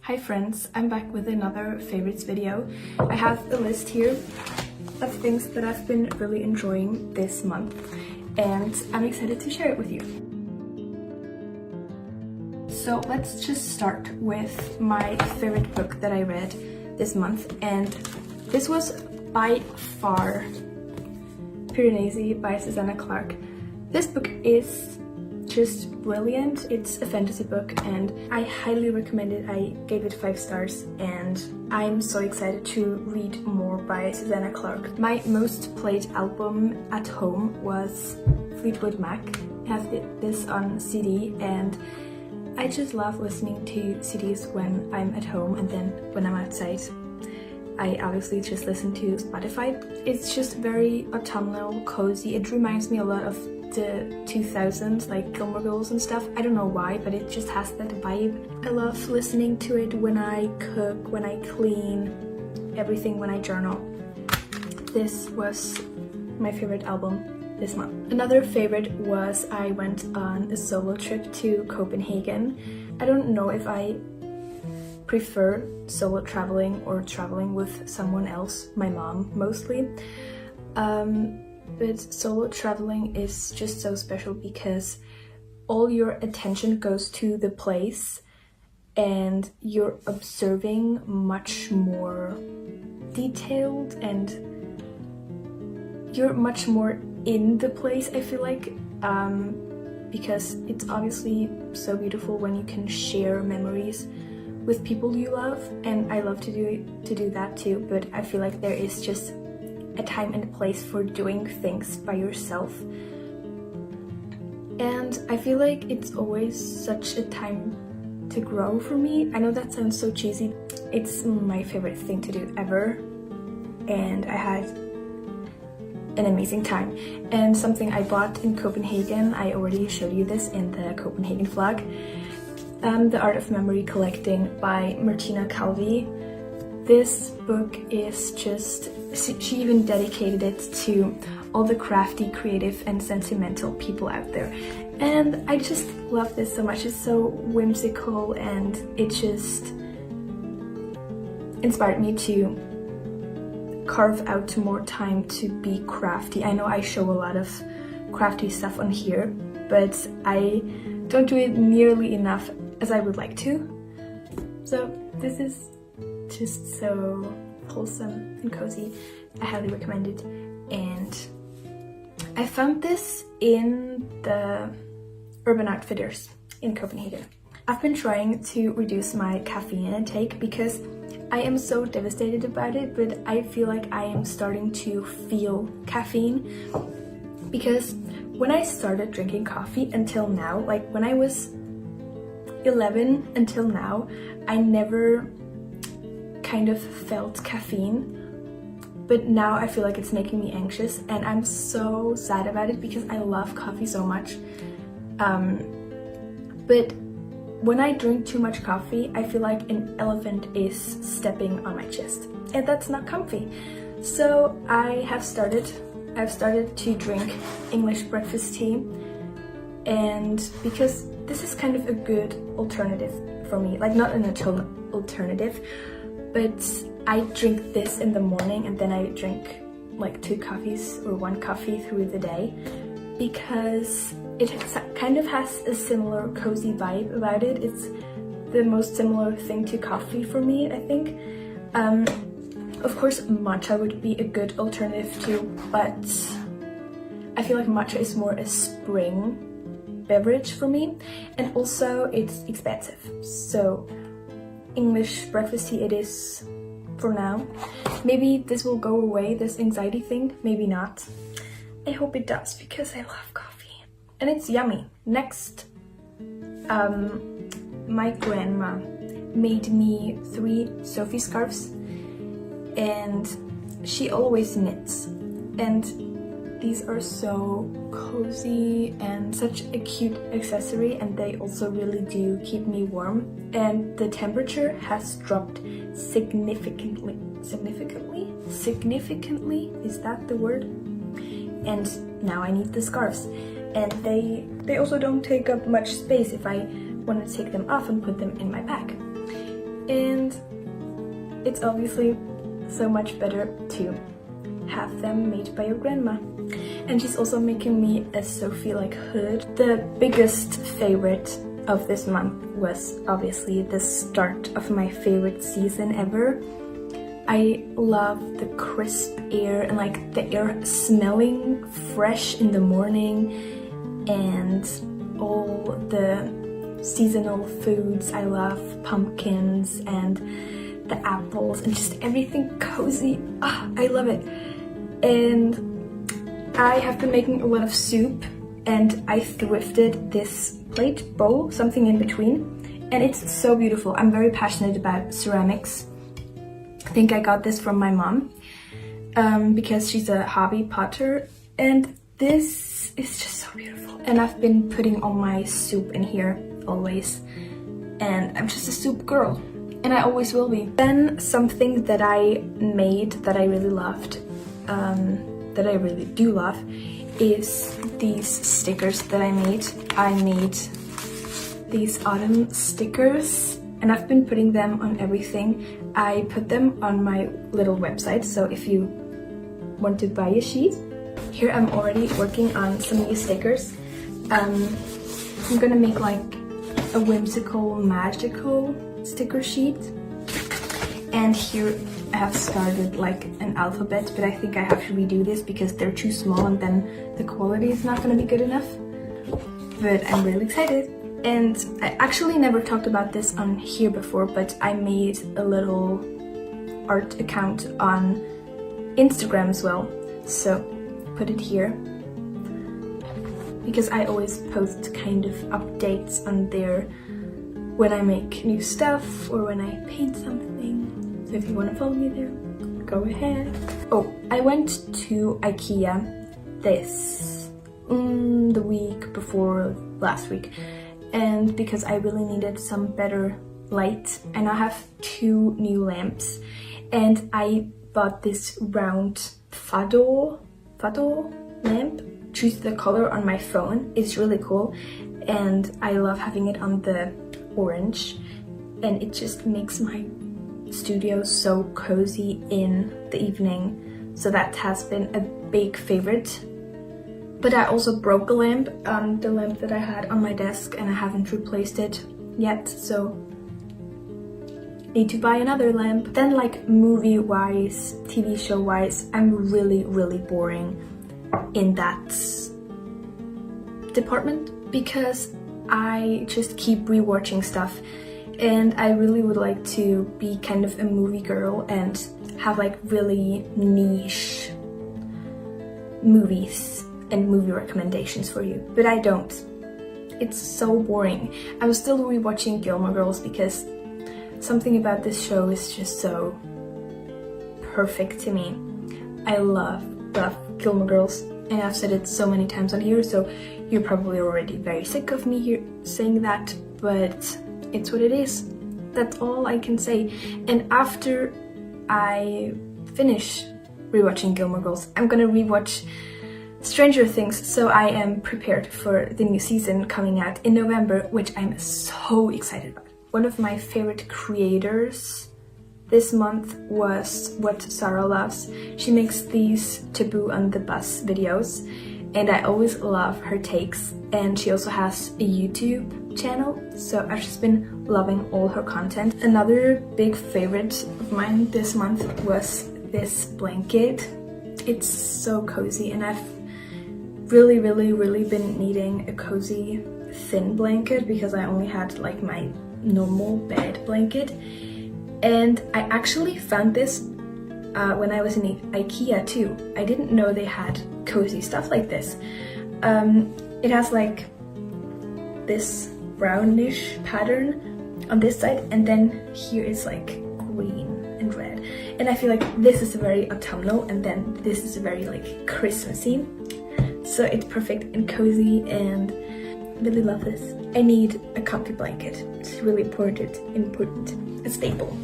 Hi friends, I'm back with another favorites video. I have a list here of things that I've been really enjoying this month and I'm excited to share it with you. So let's just start with my favorite book that I read this month, and this was by far Piranesi by Susanna Clarke. This book is just brilliant. It's a fantasy book and I highly recommend it. I gave it 5 stars and I'm so excited to read more by Susanna Clarke. My most played album at home was Fleetwood Mac. I have this on CD and I just love listening to CDs when I'm at home, and then when I'm outside I obviously just listen to Spotify. It's just very autumnal, cozy. It reminds me a lot of the 2000s, like Gilmore Girls and stuff. I don't know why, but it just has that vibe. I love listening to it when I cook, when I clean, everything, when I journal. This was my favorite album this month. Another favorite was I went on a solo trip to Copenhagen. I don't know if I prefer solo traveling or traveling with someone else, my mom mostly. But solo traveling is just so special because all your attention goes to the place and you're observing much more detailed and you're much more in the place, I feel like, because it's obviously so beautiful when you can share memories with people you love, and I love to do that too, but I feel like there is just a time and a place for doing things by yourself. And I feel like it's always such a time to grow for me. I know that sounds so cheesy. It's my favorite thing to do ever, and I had an amazing time. And something I bought in Copenhagen, I already showed you this in the Copenhagen vlog, The Art of Memory Collecting by Martina Calvi. This book is just, she even dedicated it to all the crafty, creative and sentimental people out there. And I just love this so much. It's so whimsical and it just inspired me to carve out more time to be crafty. I know I show a lot of crafty stuff on here, but I don't do it nearly enough as I would like to. So this is just so wholesome and cozy. I highly recommend it. And I found this in the Urban Outfitters in Copenhagen. I've been trying to reduce my caffeine intake because I am so devastated about it, but I feel like I am starting to feel caffeine, because when I started drinking coffee until now, like when I was 11 until now, I never kind of felt caffeine, but now I feel like it's making me anxious and I'm so sad about it because I love coffee so much. But when I drink too much coffee, I feel like an elephant is stepping on my chest, and that's not comfy. So I've started to drink English breakfast tea, and because this is kind of a good alternative for me, like not an alternative, but I drink this in the morning and then I drink like 2 coffees or 1 coffee through the day, because it kind of has a similar cozy vibe about it. It's the most similar thing to coffee for me, I think. Of course, matcha would be a good alternative too, but I feel like matcha is more a spring beverage for me, and also it's expensive. So English breakfast tea it is for now. Maybe this will go away, this anxiety thing, maybe not. I hope it does because I love coffee. And it's yummy. Next, my grandma made me 3 Sophie scarves, and she always knits, and these are so cozy and such a cute accessory, and they also really do keep me warm. And the temperature has dropped significantly, is that the word? And now I need the scarves. And they also don't take up much space if I want to take them off and put them in my bag. obviously so much better to have them made by your grandma. And she's also making me a Sophie hood. The biggest favorite of this month was obviously the start of my favorite season ever. I love the crisp air and the air smelling fresh in the morning, and all the seasonal foods. I love pumpkins and the apples and just everything cozy. I love it. And I have been making a lot of soup, and I thrifted this plate bowl, something in between, and it's so beautiful. I'm very passionate about ceramics. I think I got this from my mom because she's a hobby potter, and this is just so beautiful. And I've been putting all my soup in here always, and I'm just a soup girl, and I always will be. Then something that I made that I really loved, that I really do love, is these stickers that I made. I made these autumn stickers, and I've been putting them on everything. I put them on my little website, so if you want to buy a sheet, here I'm already working on some new stickers. I'm gonna make a whimsical, magical sticker sheet, and here I have started an alphabet, but I think I have to redo this because they're too small and then the quality is not gonna be good enough. But I'm really excited. And I actually never talked about this on here before, but I made a little art account on Instagram as well, so put it here because I always post kind of updates on there when I make new stuff or when I paint something. So if you want to follow me there, go ahead. Oh, I went to IKEA the week before last week, and because I really needed some better light, I now have 2 new lamps, and I bought this round fado lamp. Choose the color on my phone. It's really cool, and I love having it on the orange, and it just makes my studio so cozy in the evening. So that has been a big favorite. But I also broke a lamp, the lamp that I had on my desk, and I haven't replaced it yet, so need to buy another lamp. Then movie-wise, TV show-wise, I'm really boring in that department because I just keep rewatching stuff, and I really would like to be kind of a movie girl and have really niche movies and movie recommendations for you, but I don't. It's so boring. I'm still rewatching Gilmore Girls because something about this show is just so perfect to me. I love Gilmore Girls, and I've said it so many times on here, so you're probably already very sick of me here saying that, but it's what it is. That's all I can say. And after I finish rewatching Gilmore Girls, I'm gonna rewatch Stranger Things, so I am prepared for the new season coming out in November, which I'm so excited about. One of my favorite creators this month was What Sarah Loves. She makes these Taboo on the Bus videos, and I always love her takes, and she also has a YouTube channel, so I've just been loving all her content. Another big favorite of mine this month was this blanket. It's so cozy, and I've really been needing a cozy thin blanket because I only had my normal bed blanket, and I actually found this when I was in IKEA too. I didn't know they had cozy stuff like this. It has this brownish pattern on this side, and then here is green and red, and I feel this is very autumnal, and then this is very Christmassy. So it's perfect and cozy, and really love this. I need a comfy blanket. It's really important, a staple.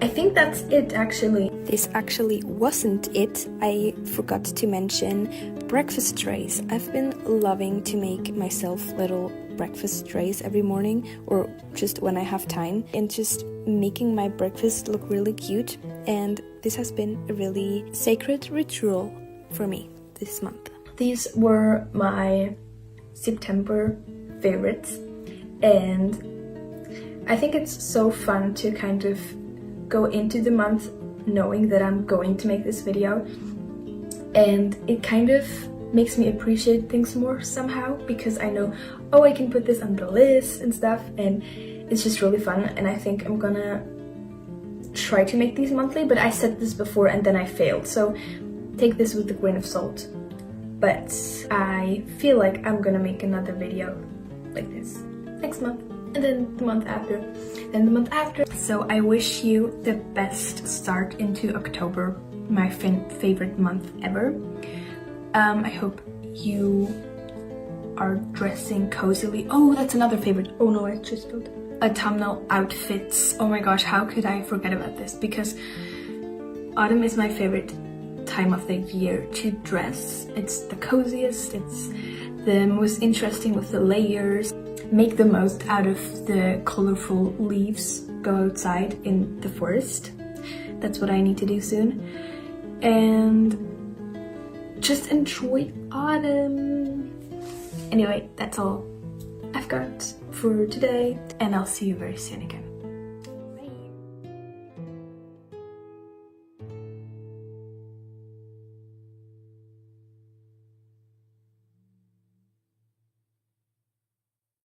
I think that's it actually. This actually wasn't it. I forgot to mention breakfast trays. I've been loving to make myself little breakfast trays every morning, or just when I have time, and just making my breakfast look really cute. And this has been a really sacred ritual for me this month. These were my September favorites, and I think it's so fun to kind of go into the month knowing that I'm going to make this video, and it kind of makes me appreciate things more somehow, because I know, oh, I can put this on the list and stuff, and it's just really fun. And I think I'm gonna try to make these monthly, but I said this before and then I failed, so take this with a grain of salt. But I feel like I'm gonna make another video like this next month, and then the month after, and the month after. So I wish you the best start into October, my favorite month ever. I hope you are dressing cozily. Oh, that's another favorite. Oh no, I just spilled. Autumnal outfits. Oh my gosh, how could I forget about this? Because autumn is my favorite time of the year to dress. It's the coziest, it's the most interesting with the layers. Make the most out of the colorful leaves. Go outside in the forest. That's what I need to do soon. And just enjoy autumn. Anyway, that's all I've got for today, and I'll see you very soon again.